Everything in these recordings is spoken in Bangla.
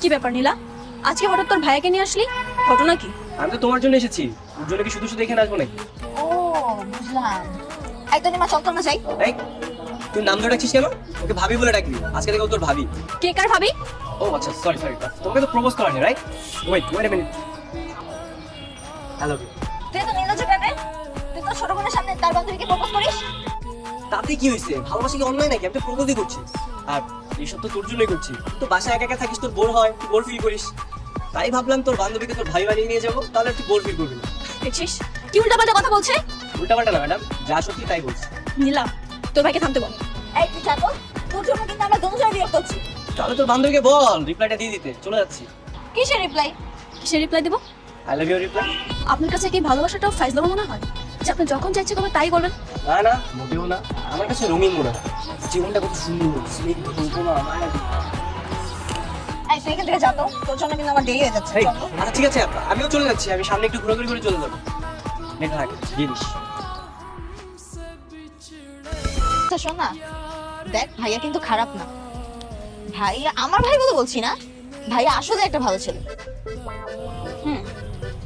কি ব্যাপার নীলা, আজকে হঠাৎ তোর ভাইয়াকে নিয়ে আসলি? ঘটনা কি? আমি তো তোমার জন্য এসেছি, ওর জন্য কি শুধু শুধু এখানে আসবো নাকি? ও বুঝলাম। এই তো নিমা, চল তো না যাই। এই তুই নাম ধরে ডাকছিস কেন? ওকে ভাবি বলে ডাকবি, আজকে থেকে ও তোর ভাবি। কে কার ভাবি? ও আচ্ছা, সরি সরি, তোমাকে তো প্রপোজ করানি, right? Wait wait a minute. Hello. তুই তো নির্লজ্জ কেন? তুই তো ছোট বোনের সামনে তার বান্ধবীকে প্রপোজ করিস। তাতে কি হয়েছে? ভালোবাসা কি অন্যায় নাকি? আমি তো প্রপোজই করছি। আর এইসব তো তোর জন্যই করছি। তো বাসায় একা একা থাকিস, তোর বোর হয়, তুই বোর ফিল করিস। তাই ভাবলাম তোর বান্ধবীকে তোর ভাই বানিয়ে নিয়ে যাবো, তাহলে তুই বোর ফিল করবি না। দেখছিস কি উল্টাপাল্টা কথা বলছে? উল্টাপাল্টা না ম্যাডাম, যা সত্যি তাই বলছি। নীলা, তোর ভাইকে থামতে বল। এই তুই থাকো, তোর জন্য কিন্তু আমরা দুজনে বিরক্ত হচ্ছি। তাহলে তোর বান্ধবীকে বল রিপ্লাইটা দিয়ে দিতে, চলে যাচ্ছি। কিসের রিপ্লাই? কিসের রিপ্লাই দেবো? I love you reply. আপনার কাছে কি ভালোবাসাটাও ফাইজলামো মনে হয় যে আপনি যখন চাইছে কবে তাই বলবেন? না না, মোটেও না। আমার কাছে রঙিন মনে হয়। জীবনটা কত সুন্দর, স্নিগ্ধ, কল্পনা, মায়া। এই তুই এখান থেকে যা তো, তোর জন্য কিন্তু আমার দেরি হয়ে যাচ্ছে। এই, চল তো। আচ্ছা ঠিক আছে, আমিও চলে যাচ্ছি। আমি সামনে একটু ঘোরাঘুরি করে চলে যাবো। দেখা থাকে জিনিস। আচ্ছা শোন না, দেখ ভাইয়া কিন্তু খারাপ না। ভাইয়া আমার ভাই বলে বলছি না, ভাইয়া আসলে একটা ভালো ছেলে।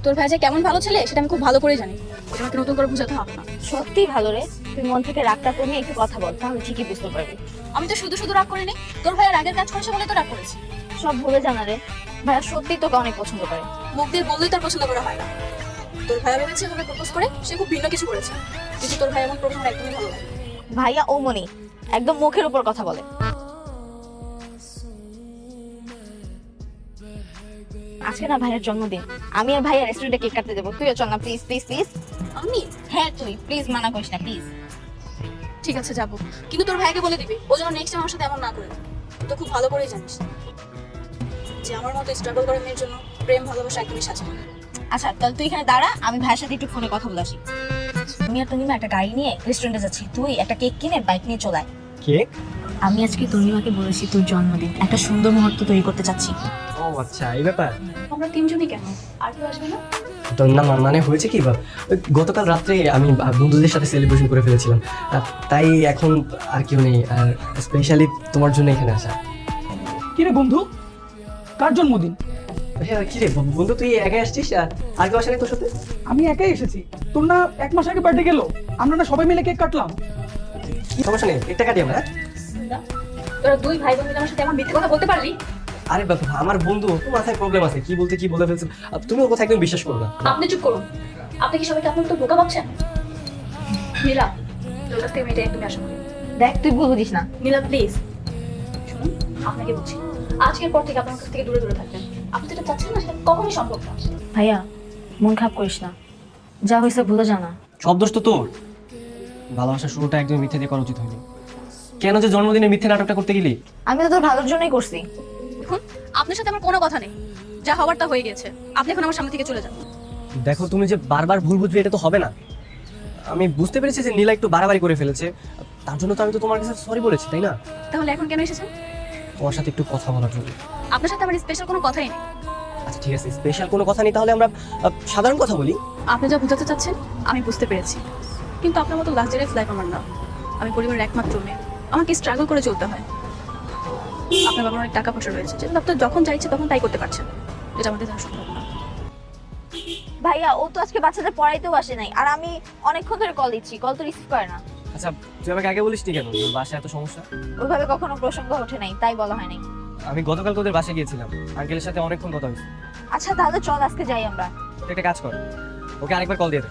তোর ভাই যে কেমন ভালো ছেলে সেটা আমি খুব ভালো করে জানি, এটা আমাকে নতুন করে বোঝাতে হবে না। সত্যি ভালো রে, তুই মন থেকে রাগটা কমিয়ে একটু কথা বল, তাহলে ঠিকই বুঝতে পারবি। আমি তো শুধু শুধু রাগ করিনি, তোর ভাইয়ের আগের কাজ করেছে বলে তো রাগ করেছি। সব ভুলে জানা রে, ভাইয়া সত্যি তোকে অনেক পছন্দ করে। মুখ দিয়ে বললেই তার পছন্দ করা হয় না। তোর ভাইয়া ভেবেছে ওকে প্রপোজ করে সে খুব ভিন্ন কিছু করেছে, কিন্তু তোর ভাই এমন প্রথম একদমই ভালো লাগে। ভাইয়া ও মনি একদম মুখের উপর কথা বলে। আজকে না ভাইয়ের জন্মদিন, আমি আর ভাইয়া রেস্টুরেন্টে কেক কাটতে যাবো, তুইও চল না প্লিজ প্লিজ প্লিজ। আমি? হ্যাঁ তুই প্লিজ, মানা করিস না প্লিজ। ঠিক আছে যাবো, কিন্তু তোর ভাইকে বলে দিবি ও যেন নেক্সট টাইম আমার সাথে এমন না করে। তুই তো খুব ভালো করেই জানিস যে আমার মতো স্ট্রাগল করে মেয়ের জন্য প্রেম ভালোবাসা একদমই সাজে না। আচ্ছা তাহলে তুই এখানে দাঁড়া, আমি ভাইয়ের সাথে একটু ফোনে কথা বলে আসি। আমি আর তনিমা একটা গাড়ি নিয়ে রেস্টুরেন্টে যাচ্ছি, তুই একটা কেক কিনে বাইক নিয়ে চলে আয়। কেক? আমি আজকে তনিমাকে বলেছি তোর জন্মদিন, একটা সুন্দর মুহূর্ত তৈরি করতে চাচ্ছি। ও আচ্ছা, এই ব্যাপার। আমরা তিনজনই কেন, আর কেউ আসবে না? তো না মানে হয়েছে কি, ওই গতকাল রাত্রে আমি বন্ধুদের সাথে সেলিব্রেশন করে ফেলেছিলাম, তাই এখন আর কেউ নেই। আর স্পেশালি তোমার জন্য এখানে আসা। কিরে বন্ধু, কার জন্মদিন? হ্যাঁ কি রে বন্ধু, তুই একাই আসছিস? আর কেউ আসেনি তোর সাথে? আমি একাই এসেছি। তোর না 1 মাস আগে বার্থডে গেল, আমরা না সবাই মিলে কেক কাটলাম। সমস্যা নেই, একটা কাটি আমরা। তোরা দুই ভাই বোন মিলে আমার সাথে এমন মিথ্যে কথা বলতে পারলি? আরে বাবা, আমার বন্ধু, তোর মাথায় প্রবলেম আছে, কি বলতে কি বলে ফেলছে। তুমি ওর কথা একদম বিশ্বাস করো না। আপনি চুপ করুন। আপনি কি সবাইকে আপনার মতো বোকা ভাবছেন? নীলা, তোর কাছ থেকে মেয়েটা একদমই আশা করি। দেখ তুই ভুল বুঝিস না। নীলা প্লিজ শুনুন, আপনাকে বলছি আজকের পর থেকে আপনার কাছ থেকে দূরে দূরে থাকবেন। আপনি যেটা চাচ্ছেন না সেটা কখনোই সম্ভব না। ভাইয়া মন খারাপ করিস না, যা হয়েছে ভুলে জানা। সব দোষ তো তোর। ভালোবাসার শুরুটা একদম মিথ্যে দিয়ে করা উচিত হয়নি। কেন যে জন্মদিনে মিথ্যে নাটকটা করতে গেলি? আমি তো তোর ভালোর জন্যই করছি। দেখুন, আপনার সাথে আমার কোনো কথা নেই, যা হওয়ার তা হয়ে গেছে। আপনি এখন আমার সামনে থেকে চলে যান। দেখো, তুমি যে বারবার ভুল বুঝবে এটা তো হবে না। আমি বুঝতে পেরেছি যে নীলা একটু বাড়াবাড়ি করে ফেলেছে, তার জন্য তো আমি তো তোমার কাছে সরি বলেছি, তাই না? তাহলে এখন কেন এসেছেন? তোমার সাথে একটু কথা বলার জন্য। আপনার সাথে আমার স্পেশাল কোনো কথাই নেই। আচ্ছা ঠিক আছে, স্পেশাল কোনো কথা নেই, তাহলে আমরা সাধারণ কথা বলি। আপনি যা বোঝাতে চাচ্ছেন আমি বুঝতে পেরেছি, কিন্তু আপনার মতো লাক্সারিয়াস লাইফ আমার না। আমি পরিবারের একমাত্র মেয়ে, আমাকে স্ট্রাগল করে চলতে হয়। আপনার বাবার অনেক টাকা পয়সা রয়েছে, যেটা আপনার যখন চাইছে তখন তাই করতে পারছেন, এটা আমাদের জানা সম্ভব না। ভাইয়া ও তো আজকে বাচ্চাদের পড়াইতেও আসে নাই, আর আমি অনেকক্ষণ ধরে কল দিচ্ছি, কল তো রিসিভ করে না। আচ্ছা, তুই আমাকে আগে বলিস নি কেন বাসায় এত সমস্যা? ওইভাবে কখনো প্রসঙ্গ ওঠে নাই, তাই বলা হয় নাই। আমি গতকাল তোদের বাসায় গিয়েছিলাম, আঙ্কেলের সাথে অনেকক্ষণ কথা হয়েছে। আচ্ছা তাহলে চল আজকে যাই আমরা। তুই একটা কাজ কর, ওকে আরেকবার কল দিয়ে দে।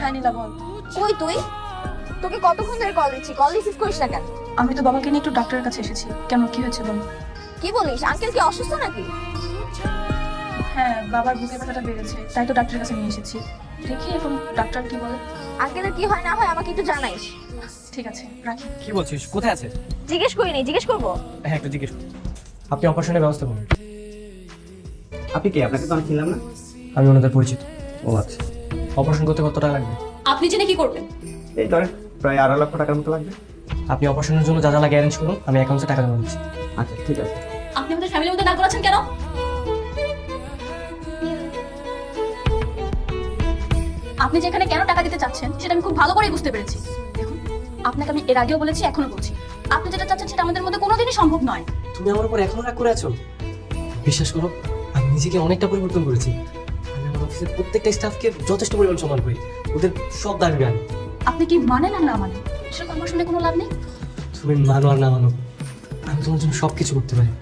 হ্যাঁ নীলা বল। কই তুই? তোকে কতক্ষণ ধরে কল দিচ্ছি, কল রিসিভ করিস না কেন? আমি তো বাবাকে নিয়ে একটু ডাক্তারের কাছে এসেছি। কেন, কি হয়েছে বল? কি বলিস, আঙ্কেল কি অসুস্থ নাকি? হ্যাঁ, বাবার বুকে ব্যথাটা বেড়েছে, তাই তো ডাক্তারের কাছে নিয়ে এসেছি। দেখি এখন ডাক্তার কি বলে। আঙ্কেলের কি হয় না হয় আমাকে একটু জানাইস। ঠিক আছে, রাখি। কি বলছিস, কোথায় আছে? জিজ্ঞেস করিনি, জিজ্ঞেস করবো। হ্যাঁ একটু জিজ্ঞেস কর। আপনি অপারেশনের ব্যবস্থা করুন। আপনি কে? আপনাকে তো আমি চিনলাম না। আমি ওনাদের পরিচিত। ও আচ্ছা, অপারেশন করতে কত টাকা লাগবে? আপনি জেনে কি করবেন? এই ধরেন প্রায় 2.5 লক্ষ টাকার মতো লাগবে। আপনি অপারেশনের জন্য যা যা লাগে অ্যারেঞ্জ করুন, আমি অ্যাকাউন্টে টাকা জমা দিচ্ছি। আচ্ছা ঠিক আছে। আপনি আমাদের ফ্যামিলির মধ্যে না করাচ্ছেন কেন? আপনি যেখানে কেন টাকা দিতে চাচ্ছেন সেটা আমি খুব ভালো করেই বুঝতে পেরেছি। দেখুন, আপনাকে আমি এর আগেও বলেছি, এখনো বলছি, আপনি যেটা চাচ্ছেন সেটা আমাদের মধ্যে কোনোদিনই সম্ভব নয়। তুমি আমার উপর এখনো রাগ করে আছো? বিশ্বাস করো, আমি নিজেকে অনেকটা পরিবর্তন করেছি। আমি আমার অফিসের প্রত্যেকটা স্টাফকে যথেষ্ট পরিমাণ সম্মান করি, ওদের সব দাবি মানি। আপনি কি মানেন আর না মানেন সেটা তো আমার শুনে কোনো লাভ নেই। তুমি মানো আর না মানো, আমি তোমার জন্য সবকিছু করতে পারি।